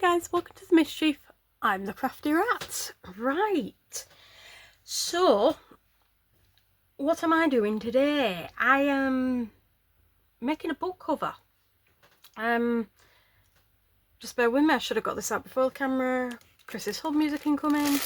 guys, welcome to the mischief. I'm the Crafty Rat. Right, so what am I doing today? I am making a book cover. Just bear with me, I should have got this out before the camera. Chris's hub music incoming.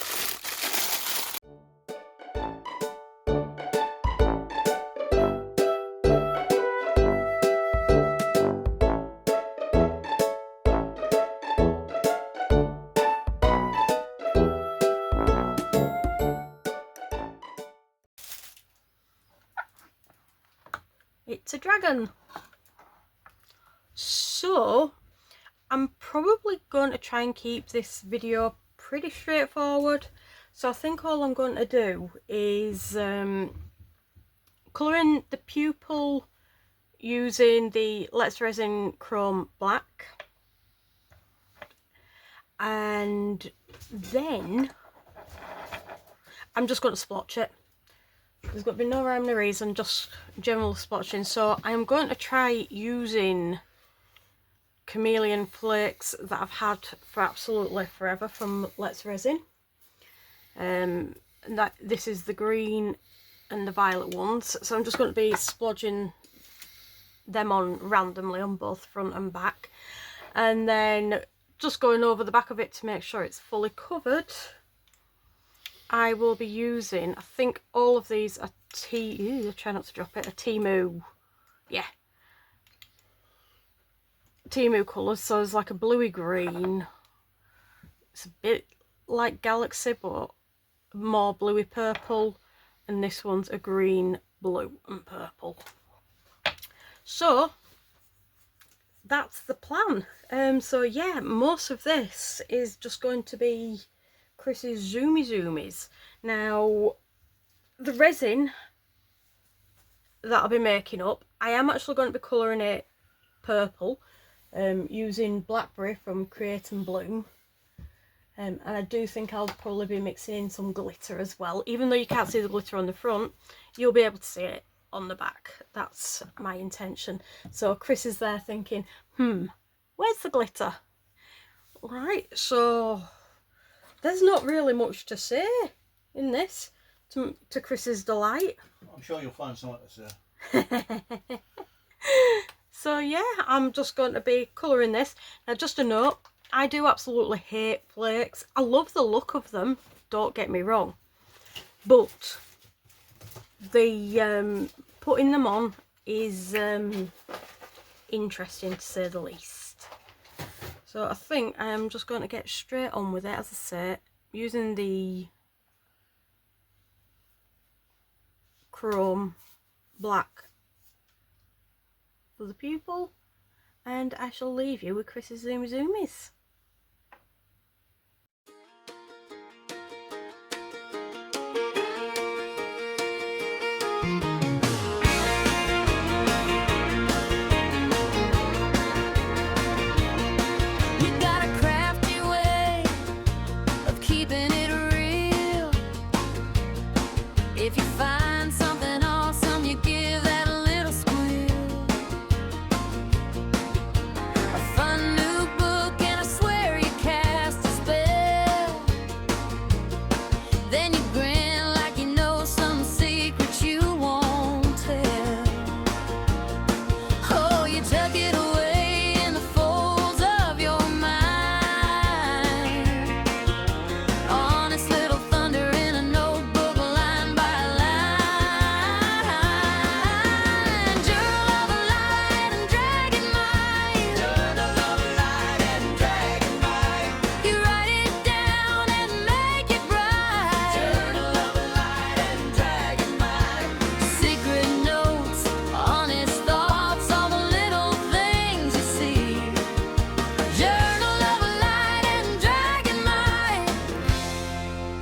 It's a dragon. So I'm probably going to try and keep this video pretty straightforward. So I think all I'm going to do is colour in the pupil using the Let's Resin Chrome Black, and then I'm just going to splotch it. There's got to be no rhyme or reason, just general splotching. So I'm going to try using chameleon flakes that I've had for absolutely forever from Let's Resin. And this is the green and the violet ones. So I'm just going to be splodging them on randomly on both front and back, and then just going over the back of it to make sure it's fully covered. I will be using, I think all of these are try not to drop it, Timu colours. So there's like a bluey green, it's a bit like Galaxy but more bluey purple, and this one's a green, blue and purple. So that's the plan. So yeah, most of this is just going to be Chris's zoomies. Now the resin that I'll be making up, I am actually going to be colouring it purple using Blackberry from Create and Bloom, and I do think I'll probably be mixing in some glitter as well. Even though you can't see the glitter on the front, you'll be able to see it on the back. That's my intention. So Chris is there thinking, where's the glitter? Right, so there's not really much to say in this, to Chris's delight. I'm sure you'll find something to say. So yeah, I'm just going to be colouring this. Now just a note, I do absolutely hate flakes. I love the look of them, don't get me wrong, but the putting them on is interesting to say the least. So I think I am just going to get straight on with it, as I say, using the Chrome Black for the pupil, and I shall leave you with Chris's zoomies.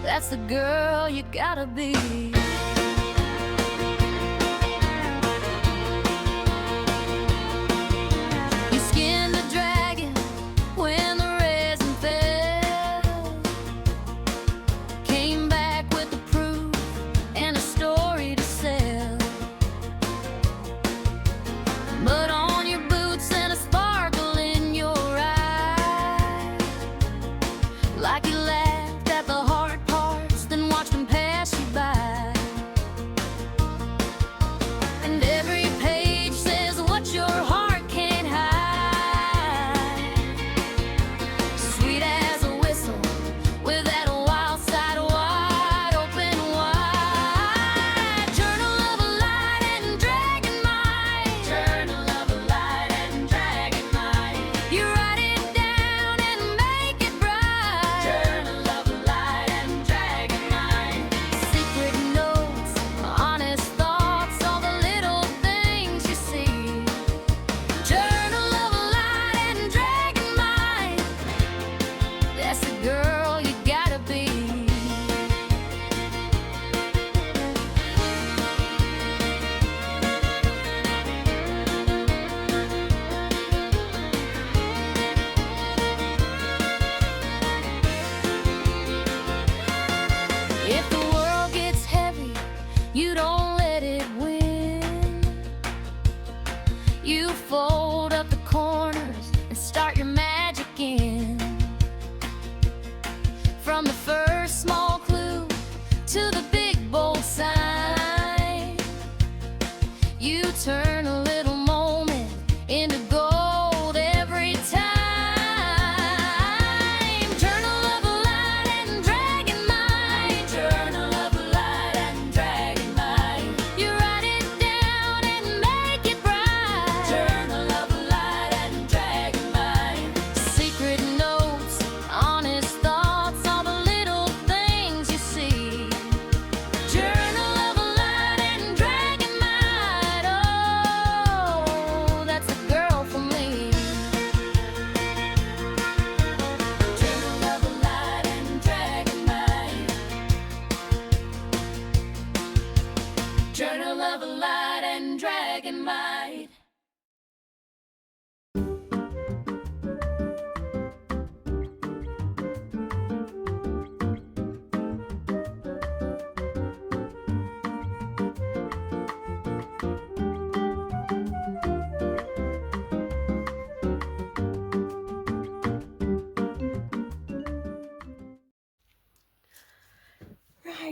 That's the girl you gotta be. You skinned the dragon when the resin fell, came back with the proof and a story to sell. Mud on your boots and a sparkle in your eye.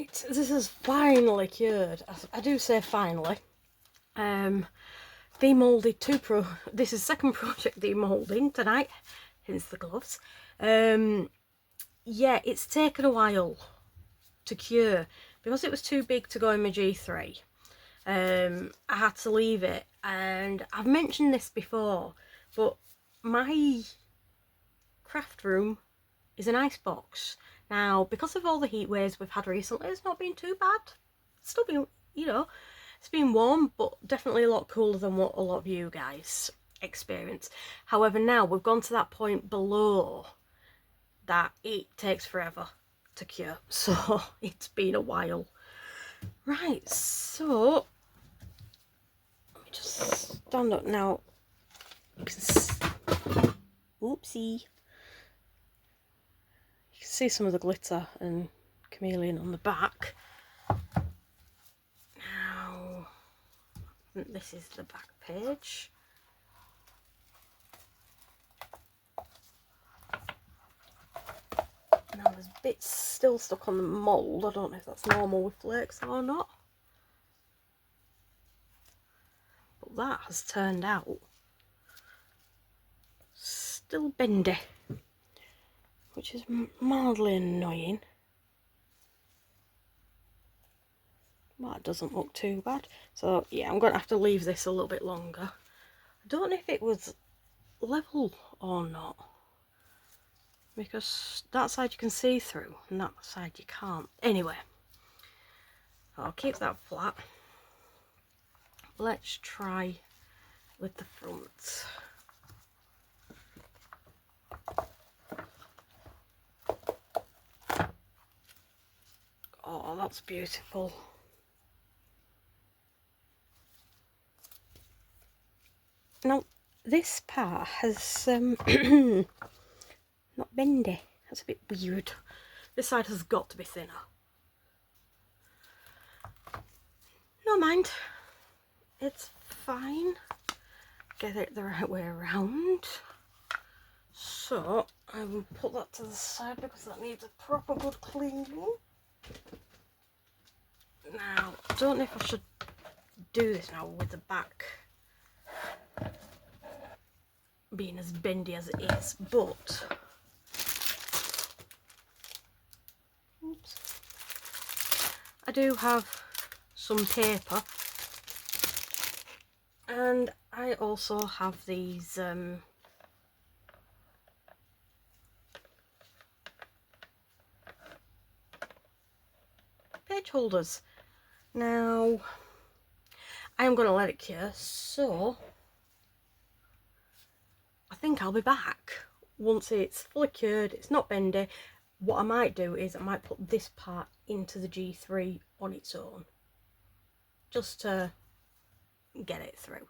Right, this is finally cured. I do say finally. Demolded this is second project demolding tonight, hence the gloves. Yeah, it's taken a while to cure because it was too big to go in my G3. I had to leave it, and I've mentioned this before, but my craft room is an ice box. Now, because of all the heat waves we've had recently, it's not been too bad. It's still been, you know, it's been warm, but definitely a lot cooler than what a lot of you guys experience. However, now we've gone to that point below that it takes forever to cure, so it's been a while. Right, so let me just stand up now. Oopsie. You can see some of the glitter and chameleon on the back. Now, this is the back page. Now there's bits still stuck on the mould. I don't know if that's normal with flakes or not. But that has turned out still bendy, which is mildly annoying. Well, it doesn't look too bad. So yeah, I'm going to have to leave this a little bit longer. I don't know if it was level or not, because that side you can see through and that side you can't. Anyway, I'll keep that flat. Let's try with the front. Oh, that's beautiful. Now, this part has not bendy. That's a bit weird. This side has got to be thinner. No mind. It's fine. Get it the right way around. So, I will put that to the side because that needs a proper good cleaning. Now, I don't know if I should do this now with the back being as bendy as it is, but oops, I do have some paper, and I also have these page holders. Now, I am going to let it cure, so I think I'll be back once it's fully cured, it's not bendy. What I might do is I might put this part into the G3 on its own, just to get it through.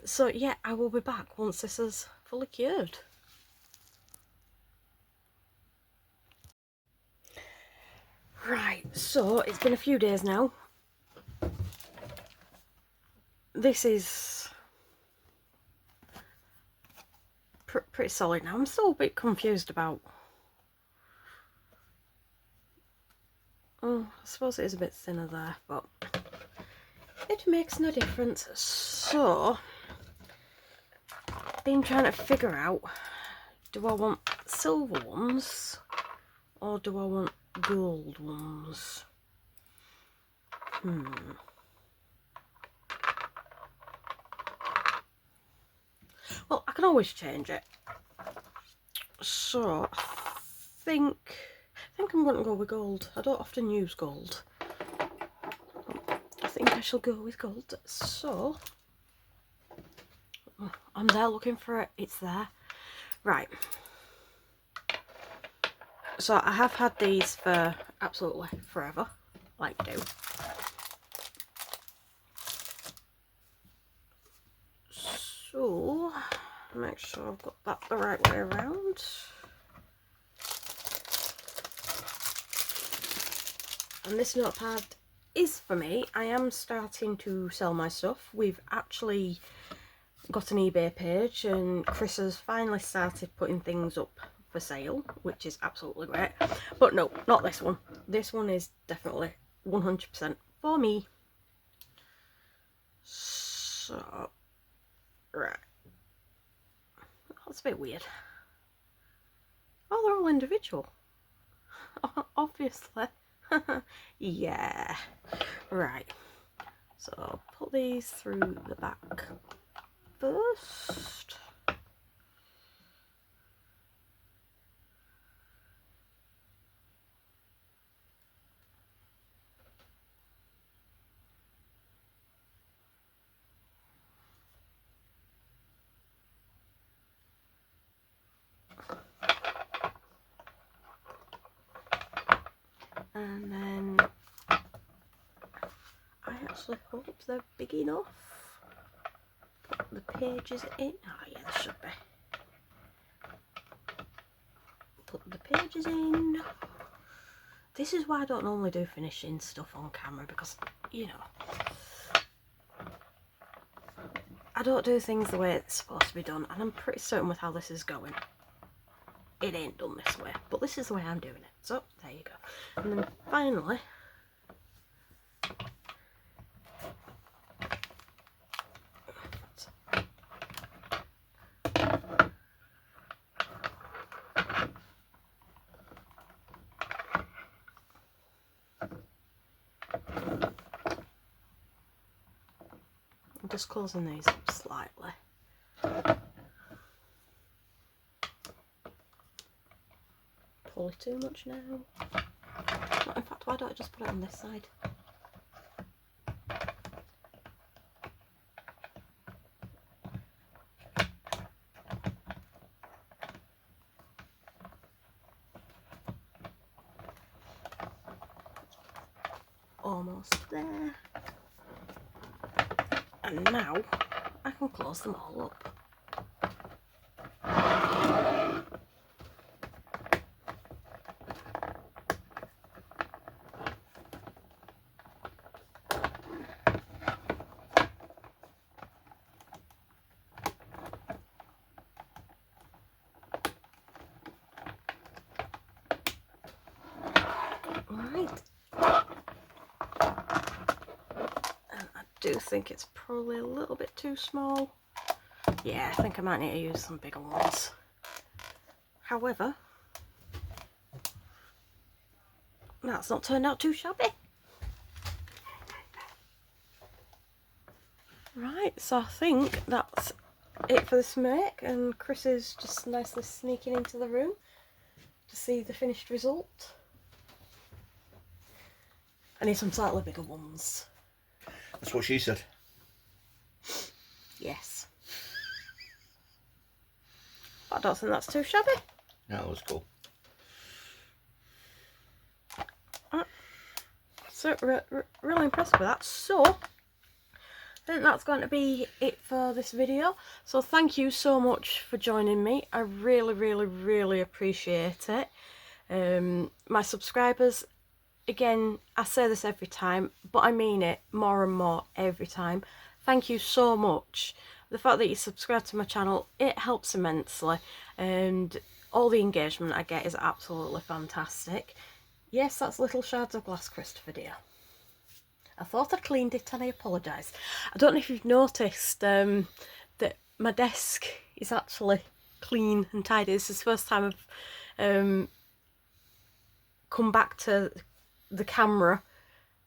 So yeah, I will be back once this is fully cured. Right, so it's been a few days now. This is pretty solid now. I'm still a bit confused about... Oh, I suppose it is a bit thinner there, but it makes no difference. So, I've been trying to figure out, do I want silver ones or do I want gold ones? Well, I can always change it. So, I think I'm going to go with gold. I don't often use gold. I think I shall go with gold. So, I'm there looking for it. It's there. Right. So, I have had these for absolutely forever, like do. So, make sure I've got that the right way around. And this notepad is for me. I am starting to sell my stuff. We've actually got an eBay page and Chris has finally started putting things up for sale, which is absolutely great. But no, not this one. This one is definitely 100% for me. So, right. That's a bit weird. Oh, they're all individual. Obviously. Yeah. Right. So I'll put these through the back first. And then I actually hope they're big enough. Put the pages in. Oh yeah, they should be. Put the pages in. This is why I don't normally do finishing stuff on camera, because, you know, I don't do things the way it's supposed to be done, and I'm pretty certain with how this is going, it ain't done this way, but this is the way I'm doing it. So there you go. And then finally, I'm just closing these up slightly. Probably too much now. In fact, why don't I just put it on this side? Almost there. And now I can close them all up. Right. And I do think it's probably a little bit too small. Yeah, I think I might need to use some bigger ones. However, that's not turned out too shabby. Right, so I think that's it for this make, and Chris is just nicely sneaking into the room to see the finished result. I need some slightly bigger ones. That's what she said. Yes. But I don't think that's too shabby. No, that was cool. So, really impressed with that. So, I think that's going to be it for this video. So, thank you so much for joining me. I really, really, really appreciate it. My subscribers, again, I say this every time, but I mean it more and more every time. Thank you so much. The fact that you subscribe to my channel, it helps immensely, and all the engagement I get is absolutely fantastic. Yes, that's little shards of glass, Christopher dear. I thought I cleaned it and I apologise. I don't know if you've noticed that my desk is actually clean and tidy. This is the first time I've come back to the camera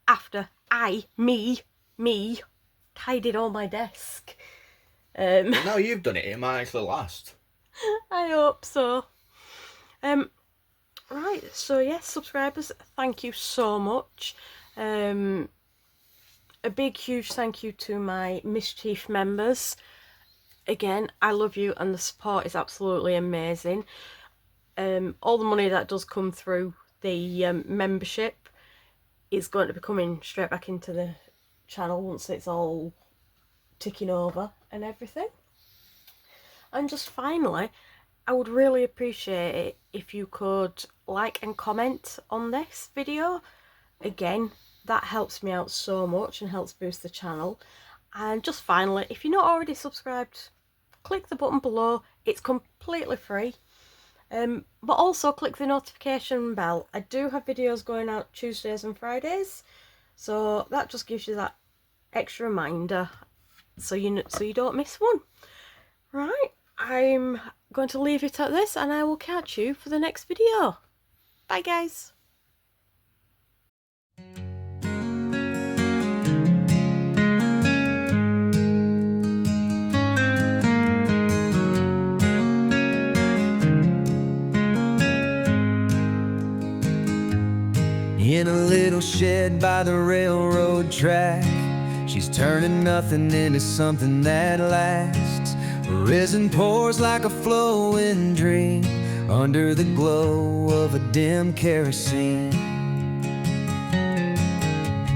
after me tidied all my desk. Well, now you've done it, it might actually last. I hope so. Right, so yes, subscribers, thank you so much. A big huge thank you to my Mischief members. Again, I love you and the support is absolutely amazing. All the money that does come through the membership is going to be coming straight back into the channel once it's all ticking over and everything. And just finally, I would really appreciate it if you could like and comment on this video. Again, that helps me out so much and helps boost the channel. And just finally, if you're not already subscribed, click the button below. It's completely free. But also click the notification bell. I do have videos going out Tuesdays and Fridays, so that just gives you that extra reminder, so you don't miss one. Right, I'm going to leave it at this, and I will catch you for the next video. Bye guys. In a little shed by the railroad track, she's turning nothing into something that lasts. Resin pours like a flowing dream under the glow of a dim kerosene.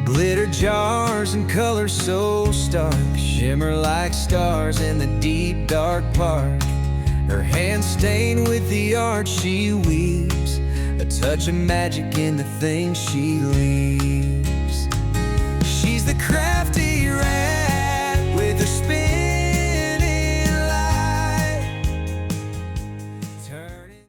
Glitter jars and colors so stark shimmer like stars in the deep dark park. Her hands stained with the art she weaves, a touch of magic in the things she leaves.